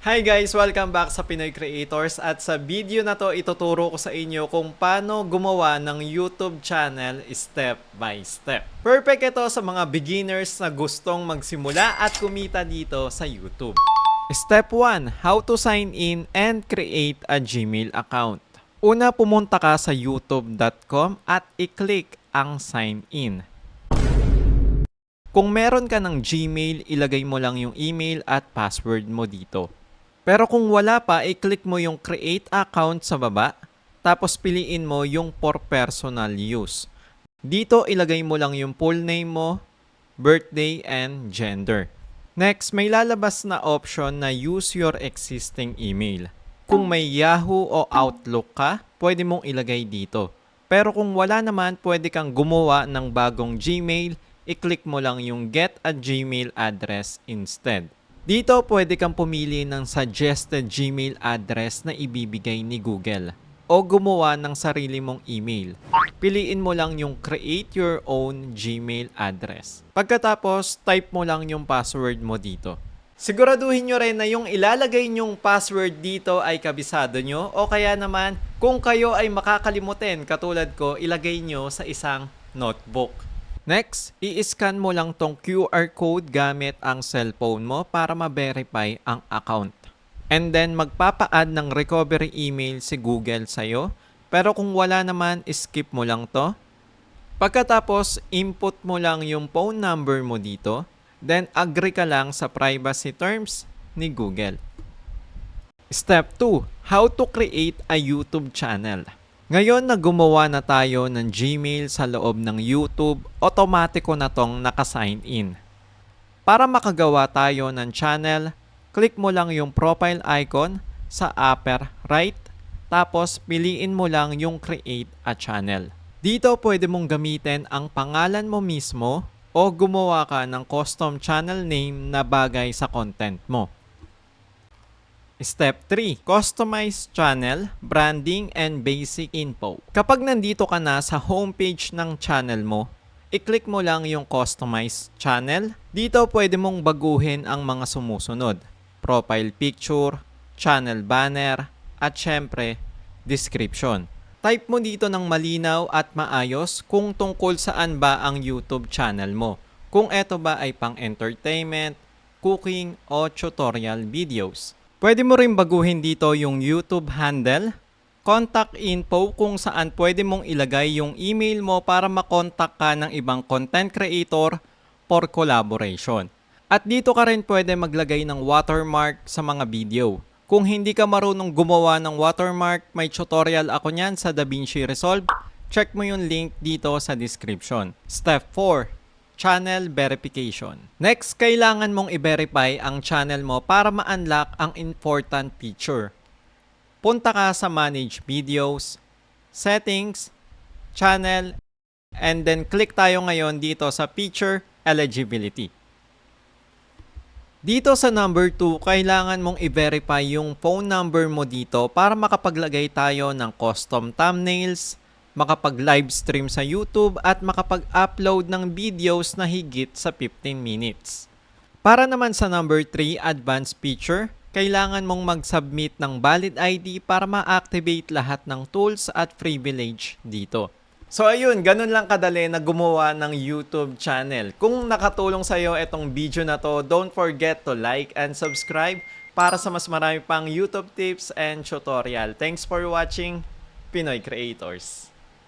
Hi guys! Welcome back sa Pinoy Creators at sa video na to ituturo ko sa inyo kung paano gumawa ng YouTube channel step by step. Perfect ito sa mga beginners na gustong magsimula at kumita dito sa YouTube. Step 1. How to sign in and create a Gmail account. Una, pumunta ka sa youtube.com at i-click ang sign in. Kung meron ka ng Gmail, ilagay mo lang yung email at password mo dito. Pero kung wala pa, i-click mo yung create account sa baba, tapos piliin mo yung for personal use. Dito, ilagay mo lang yung full name mo, birthday, and gender. Next, may lalabas na option na use your existing email. Kung may Yahoo o Outlook ka, pwede mong ilagay dito. Pero kung wala naman, pwede kang gumawa ng bagong Gmail, i-click mo lang yung get a Gmail address instead. Dito, pwede kang pumili ng suggested Gmail address na ibibigay ni Google o gumawa ng sarili mong email. Piliin mo lang yung create your own Gmail address. Pagkatapos, type mo lang yung password mo dito. Siguraduhin nyo rin na yung ilalagay nyong password dito ay kabisado nyo o kaya naman kung kayo ay makakalimutin katulad ko, ilagay nyo sa isang notebook. Next, i-scan mo lang tong QR code gamit ang cellphone mo para ma-verify ang account. And then, magpapa-add ng recovery email si Google sa'yo. Pero kung wala naman, skip mo lang to. Pagkatapos, input mo lang yung phone number mo dito. Then, agree ka lang sa privacy terms ni Google. Step 2. How to create a YouTube channel. Ngayon na gumawa na tayo ng Gmail sa loob ng YouTube, otomatiko na tong naka-sign in. Para makagawa tayo ng channel, click mo lang yung profile icon sa upper right, tapos piliin mo lang yung create a channel. Dito pwede mong gamitin ang pangalan mo mismo o gumawa ka ng custom channel name na bagay sa content mo. Step 3. Customize channel, branding, and basic info. Kapag nandito ka na sa homepage ng channel mo, i-click mo lang yung Customize channel. Dito pwede mong baguhin ang mga sumusunod. Profile picture, channel banner, at syempre, description. Type mo dito ng malinaw at maayos kung tungkol saan ba ang YouTube channel mo. Kung eto ba ay pang entertainment, cooking, o tutorial videos. Pwede mo rin baguhin dito yung YouTube handle, contact info kung saan pwede mong ilagay yung email mo para makontak ka ng ibang content creator for collaboration. At dito ka rin pwede maglagay ng watermark sa mga video. Kung hindi ka marunong gumawa ng watermark, may tutorial ako niyan sa DaVinci Resolve. Check mo yung link dito sa description. Step 4. Channel verification. Next, kailangan mong i-verify ang channel mo para ma-unlock ang important feature. Punta ka sa Manage Videos, Settings, Channel, and then click tayo ngayon dito sa Feature Eligibility. Dito sa number 2, kailangan mong i-verify yung phone number mo dito para makapaglagay tayo ng custom thumbnails, makapag-livestream sa YouTube at makapag-upload ng videos na higit sa 15 minutes. Para naman sa number 3, advanced feature, kailangan mong mag-submit ng valid ID para ma-activate lahat ng tools at privilege dito. So ayun, ganun lang kadali na gumawa ng YouTube channel. Kung nakatulong sa'yo itong video na to, don't forget to like and subscribe para sa mas marami pang YouTube tips and tutorial. Thanks for watching, Pinoy Creators.